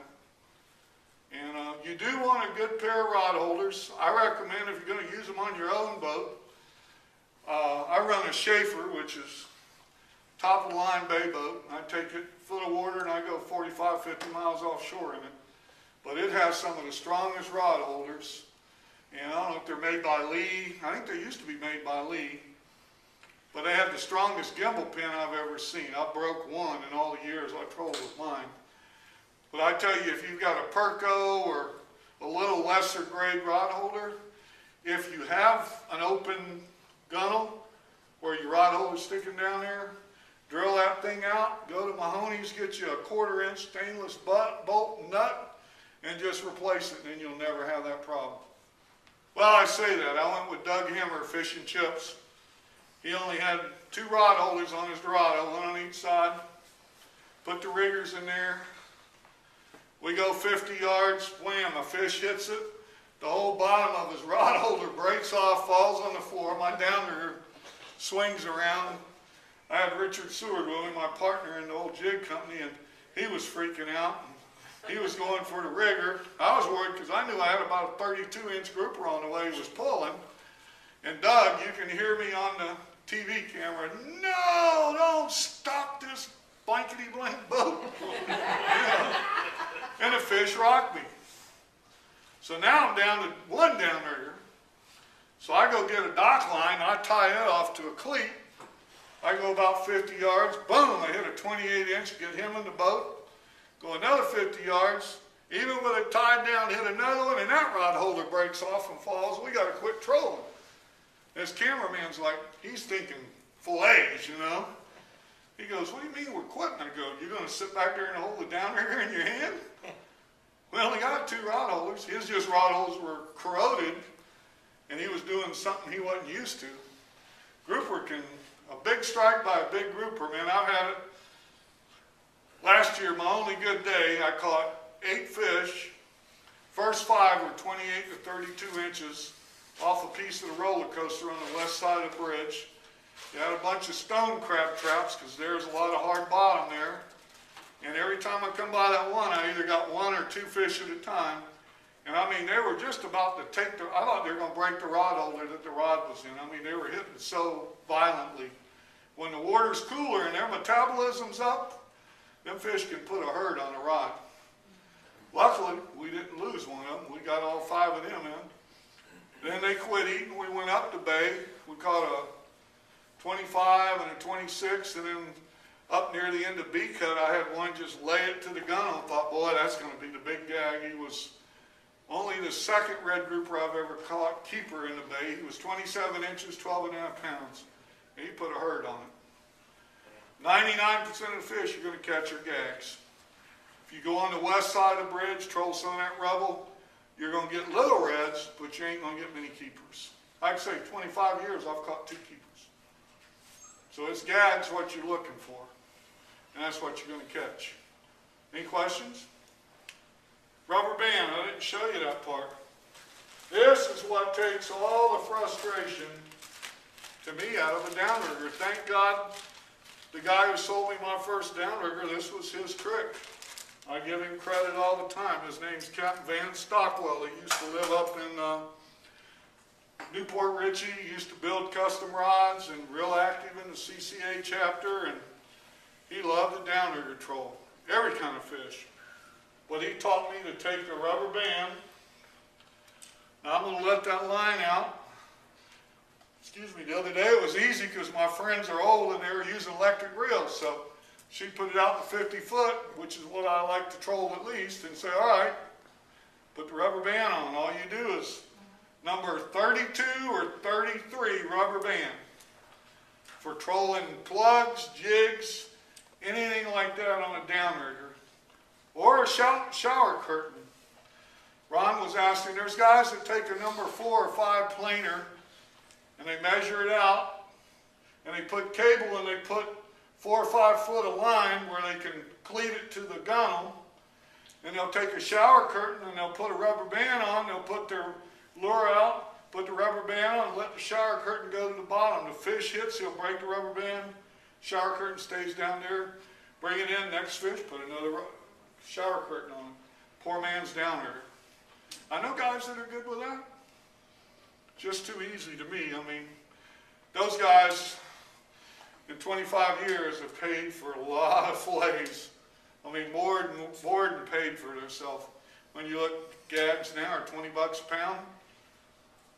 And you do want a good pair of rod holders. I recommend if you're going to use them on your own boat, I run a Schaefer, which is top of the line bay boat. I take it foot of water and I go 45, 50 miles offshore in it. But it has some of the strongest rod holders. And I don't know if they're made by Lee. I think they used to be made by Lee. But they have the strongest gimbal pin I've ever seen. I broke one in all the years I trolled with mine. But I tell you, if you've got a Perco or a little lesser grade rod holder, if you have an open gunnel where your rod holder's sticking down there, drill that thing out, go to Mahoney's, get you a 1/4-inch stainless bolt and nut, and just replace it, and then you'll never have that problem. Well, I say that. I went with Doug Hemmer, Fish and Chips. He only had 2 rod holders on his Dorado, one on each side. Put the riggers in there. We go 50 yards, wham, a fish hits it. The whole bottom of his rod holder breaks off, falls on the floor. My downrigger swings around. I had Richard Seward with me, my partner in the old jig company, and he was freaking out. He was going for the rigger. I was worried because I knew I had about a 32-inch grouper on the way he was pulling. And Doug, you can hear me on the TV camera, no, don't stop this blankety-blank boat. And the fish rocked me. So now I'm down to one downrigger. So I go get a dock line, I tie it off to a cleat. I go about 50 yards, boom, I hit a 28 inch, get him in the boat. Go another 50 yards, even with it tied down, hit another one, and that rod holder breaks off and falls. We got to quit trolling. This cameraman's like, he's thinking fillets, you know. He goes, what do you mean we're quitting? I go, you're going to sit back there and hold the downrigger in your hand? We only got 2 rod holders. His just rod holders were corroded, and he was doing something he wasn't used to. Grouper can, a big strike by a big grouper, man, I've had it. Last year, my only good day, I caught 8 fish. First 5 were 28 to 32 inches off a piece of the roller coaster on the west side of the bridge. You had a bunch of stone crab traps because there's a lot of hard bottom there. And every time I come by that one, I either got 1 or 2 fish at a time. And I mean, they were just about to take the, I thought they were going to break the rod holder that the rod was in. I mean, they were hitting so violently. When the water's cooler and their metabolism's up, them fish can put a hurt on a rod. Luckily, we didn't lose one of them. We got all 5 of them in. Then they quit eating. We went up the bay. We caught a 25 and a 26, and then up near the end of B-cut, I had one just lay it to the gun. I thought, boy, that's going to be the big gag. He was only the second red grouper I've ever caught keeper in the bay. He was 27 inches, 12 and a half pounds. And he put a hurt on it. 99% of the fish you're going to catch are gags. If you go on the west side of the bridge, troll some of that rubble, you're going to get little reds, but you ain't going to get many keepers. I'd say 25 years I've caught 2 keepers. So it's gags what you're looking for. And that's what you're going to catch. Any questions? Rubber band, I didn't show you that part. This is what takes all the frustration to me out of a downrigger. Thank God the guy who sold me my first downrigger, this was his trick. I give him credit all the time. His name's Captain Vance Stockwell. He used to live up in Newport Richie. He used to build custom rods and real active in the CCA chapter, and he loved the downrigger troll, every kind of fish. But he taught me to take the rubber band. Now I'm going to let that line out. Excuse me, the other day it was easy because my friends are old and they were using electric reels. So she put it out to 50 foot, which is what I like to troll at least, and say, all right, put the rubber band on. All you do is number 32 or 33 rubber band for trolling plugs, jigs, anything like that on a downrigger. Or a shower curtain. Ron was asking, there's guys that take a number 4 or 5 planer and they measure it out and they put cable and they put 4 or 5 foot of line where they can cleat it to the gunnel, and they'll take a shower curtain and they'll put a rubber band on, they'll put their lure out, put the rubber band on, and let the shower curtain go to the bottom. The fish hits, he'll break the rubber band, shower curtain stays down there, bring it in, next fish, put another shower curtain on. Poor man's downrigger. I know guys that are good with that. Just too easy to me. I mean, those guys in 25 years have paid for a lot of fillets. I mean, more than paid for themselves. When you look, gags now are 20 bucks a pound.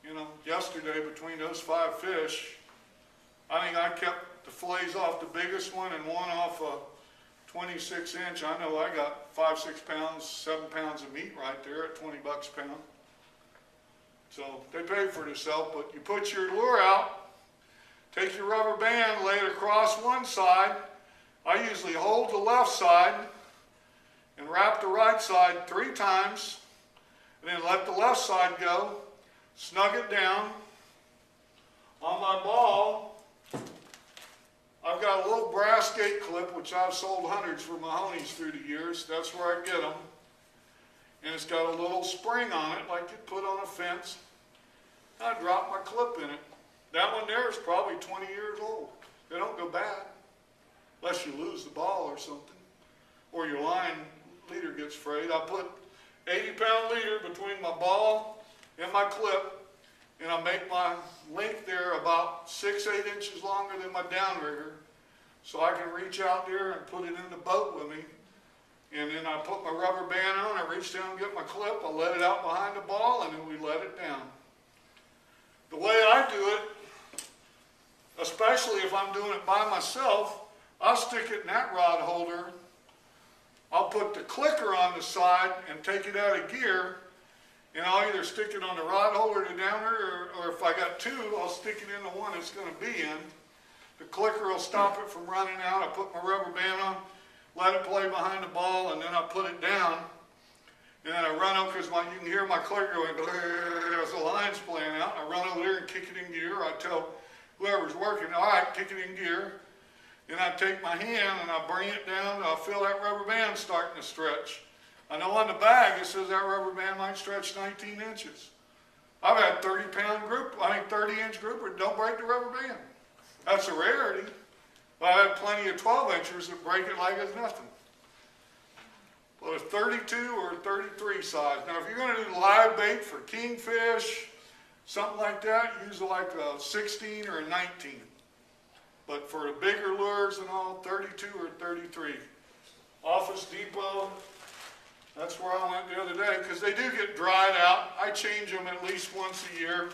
You know, yesterday between those 5 fish, I think I kept the fillets off the biggest one and one off a 26 inch. I know I got 5, 6 pounds, 7 pounds of meat right there at 20 bucks a pound. So they pay for themselves, but you put your lure out, take your rubber band, lay it across one side. I usually hold the left side and wrap the right side 3 times, and then let the left side go, snug it down. On my ball, I've got a little brass gate clip, which I've sold hundreds for Mahoney's through the years. That's where I get them. And it's got a little spring on it, like you put on a fence. I drop my clip in it. That one there is probably 20 years old. They don't go bad, unless you lose the ball or something, or your line leader gets frayed. I put 80-pound leader between my ball and my clip, and I make my length there about 6, 8 inches longer than my downrigger, so I can reach out there and put it in the boat with me And then I put my rubber band on, I reach down and get my clip, I let it out behind the ball, and then we let it down. The way I do it, especially if I'm doing it by myself, I'll stick it in that rod holder. I'll put the clicker on the side and take it out of gear, and I'll either stick it on the rod holder to downer, or if I got two, I'll stick it in the one it's going to be in. The clicker will stop it from running out. I put my rubber band on, let it play behind the ball, and then I put it down. And then I run over, because you can hear my clicker going as the line's playing out. I run over there and kick it in gear. I tell whoever's working, all right, kick it in gear. Then I take my hand and I bring it down. I feel that rubber band starting to stretch. I know on the bag it says that rubber band might stretch 19 inches. I've had 30-inch grouper, don't break the rubber band. That's a rarity. But I've had plenty of 12-inchers that break it like it's nothing. Well, a 32 or a 33 size. Now, if you're going to do live bait for kingfish, something like that, use like a 16 or a 19. But for the bigger lures and all, 32 or 33. Office Depot, that's where I went the other day, because they do get dried out. I change them at least once a year.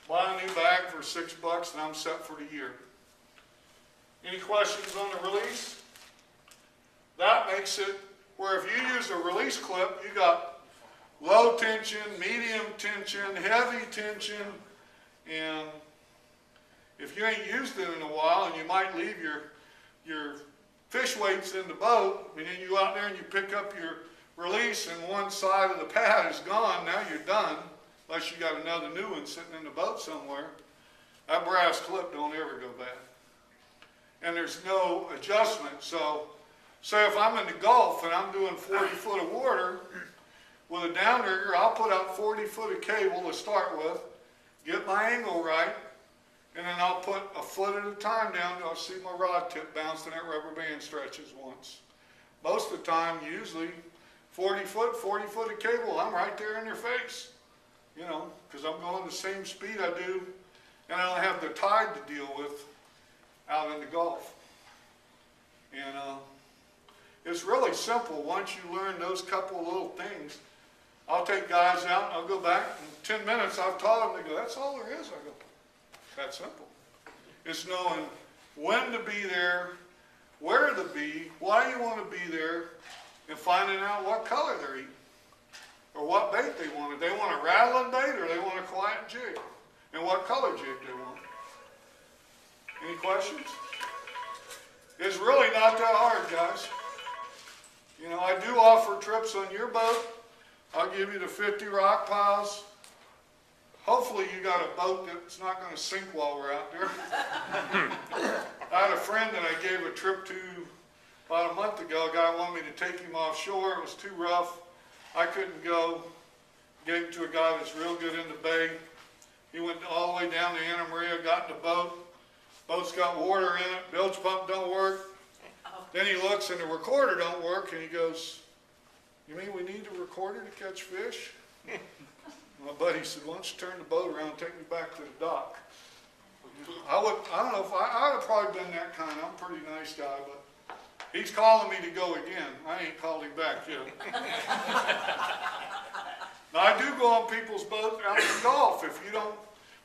Buy a new bag for $6 and I'm set for the year. Any questions on the release? That makes it where if you use a release clip, you got low tension, medium tension, heavy tension, and if you ain't used it in a while and you might leave your fish weights in the boat, and then you out there and you pick up your release and one side of the pad is gone, now you're done, unless you got another new one sitting in the boat somewhere. That brass clip don't ever go bad. And there's no adjustment. So say if I'm in the Gulf and I'm doing 40 foot of water with a downrigger, I'll put out 40 foot of cable to start with, get my angle right, and then I'll put a foot at a time down till I see my rod tip bounce and that rubber band stretches once. Most of the time, usually 40 foot of cable, I'm right there in their face, you know, because I'm going the same speed I do, and I don't have the tide to deal with out in the Gulf. And it's really simple. Once you learn those couple of little things, I'll take guys out and I'll go back. In 10 minutes, I've taught them. They go, that's all there is. I go, that's simple. It's knowing when to be there, where to be, why you want to be there, and finding out what color they're eating or what bait they want. They want a rattling bait or they want a quiet jig, and what color jig they want. Any questions? It's really not that hard, guys. You know, I do offer trips on your boat. I'll give you the 50 rock piles. Hopefully you got a boat that's not going to sink while we're out there. I had a friend that I gave a trip to about a month ago. A guy wanted me to take him offshore. It was too rough. I couldn't go. Gave him to a guy that's real good in the bay. He went all the way down to Anna Maria, got in the boat. Boat's got water in it. Bilge pump don't work. Then he looks and the recorder don't work, and he goes, "You mean we need a recorder to catch fish?" My buddy said, "Why don't you turn the boat around and take me back to the dock?" I don't know if I would have probably been that kind. I'm a pretty nice guy, but he's calling me to go again. I ain't called him back yet. Now I do go on people's boats out in the Gulf. If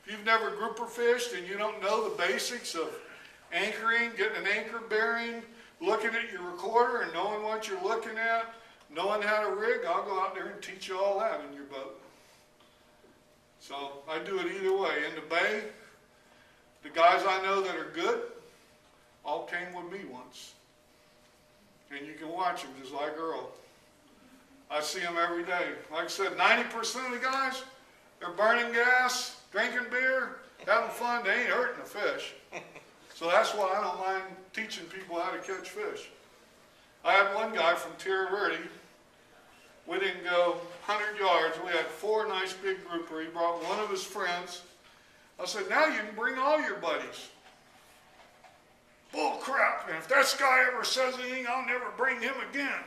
you've never grouper fished and you don't know the basics of anchoring, getting an anchor bearing, looking at your recorder and knowing what you're looking at, knowing how to rig, I'll go out there and teach you all that in your boat. So I do it either way. In the bay, the guys I know that are good all came with me once. And you can watch them just like Earl. I see them every day. Like I said, 90% of the guys, they're burning gas, drinking beer, having fun. They ain't hurting the fish. So that's why I don't mind teaching people how to catch fish. I had one guy from Tierra Verde. We didn't go 100 yards. We had 4 nice big grouper. He brought one of his friends. I said, now you can bring all your buddies. Bull crap. And if that guy ever says anything, I'll never bring him again.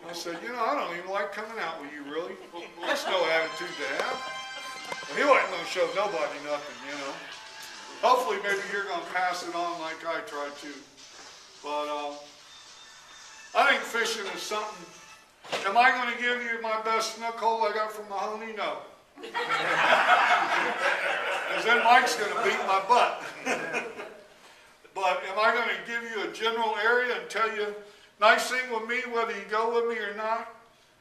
I said, you know, I don't even like coming out with you, really. That's no attitude to have. Well, he wasn't going to show nobody nothing, you know. Hopefully maybe you're going to pass it on like I tried to. But I think fishing is something. Am I going to give you my best snook hole I got from Mahoney? No. Because then Mike's going to beat my butt. But am I going to give you a general area and tell you, nice thing with me, whether you go with me or not,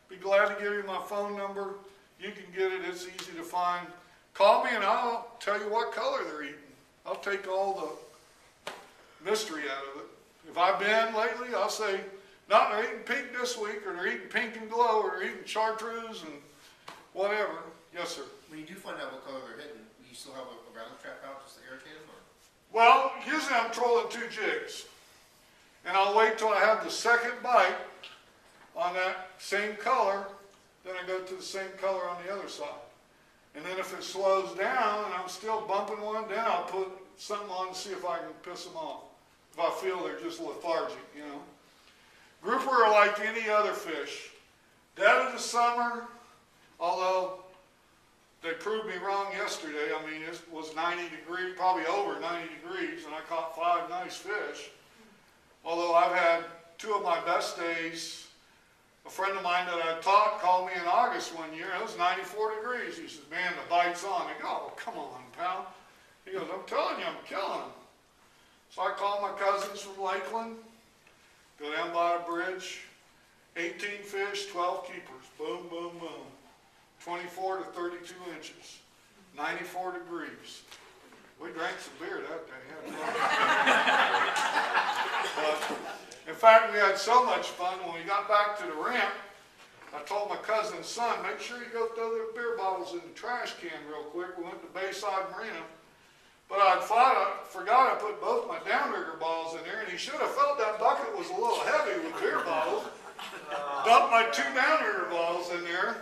be glad to give you my phone number. You can get it, it's easy to find. Call me and I'll tell you what color they're eating. I'll take all the mystery out of it. If I've been lately, I'll say, no, they're eating pink this week, or they're eating pink and glow, or they're eating chartreuse and whatever. Yes, sir. When you do find out what color they're hitting, you still have a rattle trap out just to irritate them, or? Well, usually I'm trolling 2 jigs. And I'll wait till I have the second bite on that same color, then I go to the same color on the other side. And then if it slows down and I'm still bumping one, then I'll put something on to see if I can piss them off. If I feel they're just lethargic, you know. Grouper are like any other fish. Dead of the summer, although they proved me wrong yesterday. I mean, it was 90 degrees, probably over 90 degrees, and I caught 5 nice fish. Although I've had 2 of my best days. A friend of mine that I taught called me in August one year. It was 94 degrees. He says, man, the bite's on. I go, oh, come on, pal. He goes, I'm telling you, I'm killing them. So I called my cousins from Lakeland, go down by the bridge, 18 fish, 12 keepers, boom, boom, boom. 24 to 32 inches, 94 degrees. We drank some beer that day. But, in fact, we had so much fun when we got back to the ramp. I told my cousin's son, make sure you go throw the beer bottles in the trash can real quick. We went to Bayside Marina. But I forgot I put both my downrigger bottles in there, and he should have felt that bucket was a little heavy with beer bottles. Dumped my 2 downrigger bottles in there.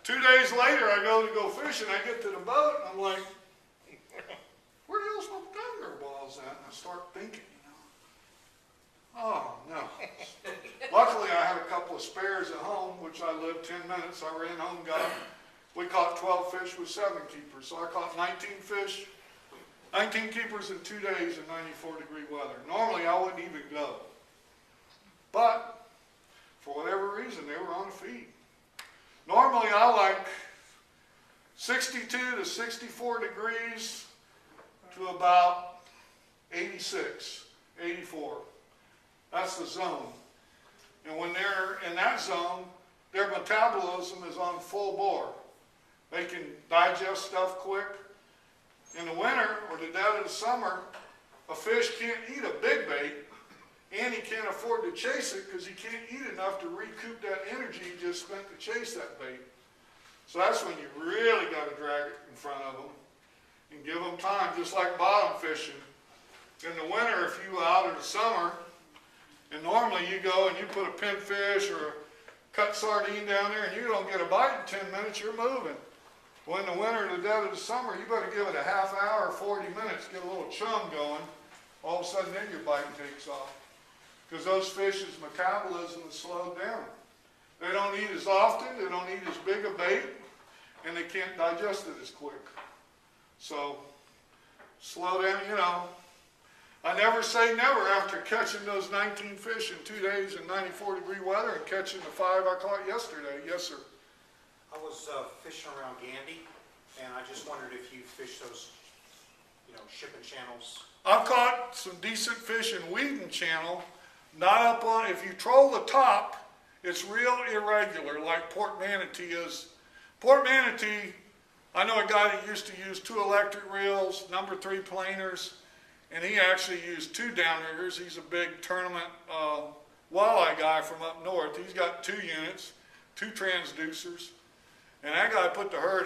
2 days later, I go fishing. I get to the boat, and I'm like, where the hell's my downrigger bottles at? And I start thinking, you know, oh, no. Luckily, I had a couple of spares at home, which I lived 10 minutes. I ran home, got them. We caught 12 fish with 7 keepers. So I caught 19 fish, 19 keepers in 2 days in 94-degree weather. Normally, I wouldn't even go. But, for whatever reason, they were on a feed. Normally, I like 62 to 64 degrees to about 86, 84. That's the zone. And when they're in that zone, their metabolism is on full bore. They can digest stuff quick. In the winter or the dead of the summer, a fish can't eat a big bait, and he can't afford to chase it because he can't eat enough to recoup that energy he just spent to chase that bait. So that's when you really got to drag it in front of them and give them time, just like bottom fishing. In the winter, if you out in the summer, and normally you go and you put a pinfish or a cut sardine down there and you don't get a bite in 10 minutes, you're moving. Well, in the winter, the dead of the summer, you better give it a half hour or 40 minutes, get a little chum going. All of a sudden, then your biting takes off. Because those fish's metabolism is slowed down. They don't eat as often, they don't eat as big a bait, and they can't digest it as quick. So, slow down, you know. I never say never after catching those 19 fish in 2 days in 94-degree weather and catching the 5 I caught yesterday. Yes, sir. I was fishing around Gandy, and I just wondered if you fish those, you know, shipping channels. I've caught some decent fish in Whedon Channel, not up on, if you troll the top, it's real irregular, like Port Manatee is. Port Manatee, I know a guy that used to use 2 electric reels, number 3 planers, and he actually used 2 downriggers. He's a big tournament walleye guy from up north. He's got 2 units, 2 transducers, and that guy put the herd